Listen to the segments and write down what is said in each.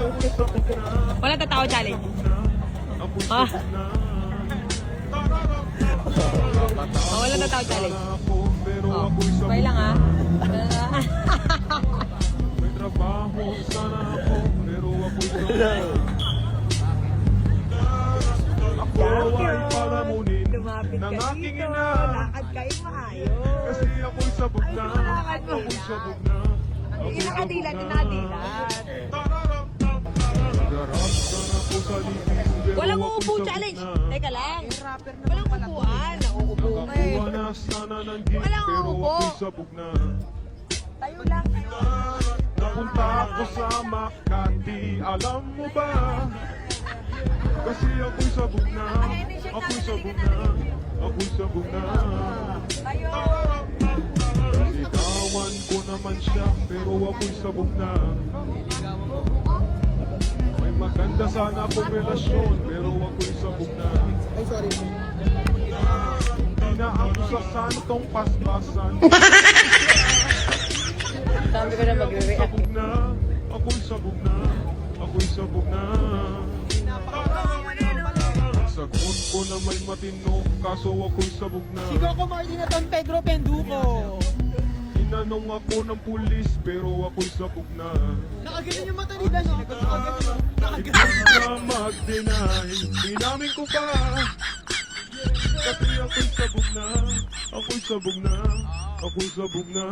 Walang tatawa challenge. Ah. Oh, walang tatawa challenge. Oh, okay lang ah. May trabaho sana ako, pero ako'y ako ay palamunin Lumapit ng ka aking dito. ina. Lakad kayo maayos. Kasi ako'y sabog na, Lakad mo ako'y na. sabog na. Hindi nakadilat, nakadilat. Garap sana ako sa ligid, pero Walang ako'y uupo sabog challenge. na. Teka lang. Walang upuan. Nauupo ka eh. Nakakuha na sana ng gig, Walang pero uupo. ako'y sabog na. Tayo lang. Napunta ako sa Makati, alam mo ba? Kasi ako'y sabog na, ako'y sabog na, ako'y sabog na. Tayo. Sigawan ko naman siya, pero ako'y sabog na. May maganda sana akong relasyon, pero ako'y sabog na. Ay, sorry. Hindi na ako sa santong paspasan. Sabi ko na magre-react. Sabog na, ako'y sabog na, ako'y sabog na. Sagot ko na may matino, kaso ako'y sabog na. Si Coco Martin at Don Pedro Penduko. Inanong ako ng pulis, pero ako'y sabog na. Nakaganon yung mata nila, no? Nakaganon. Hindi na mag-deny, inamin ko pa. Kasi ako'y sabog na, ako'y sabog na, ako'y sabog na.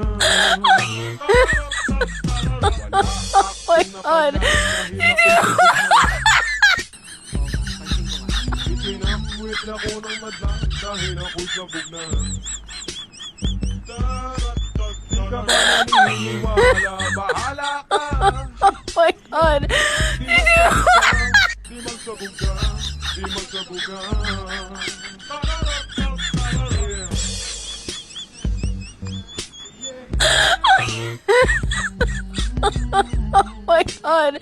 Oh my God. Pinakwit na ko ng madlang dahil ako'y sabog na. Di ka ba naniniwala? Bahala ka! Oh my God. Di magsabog ka, di magsabog ka. Oh my God.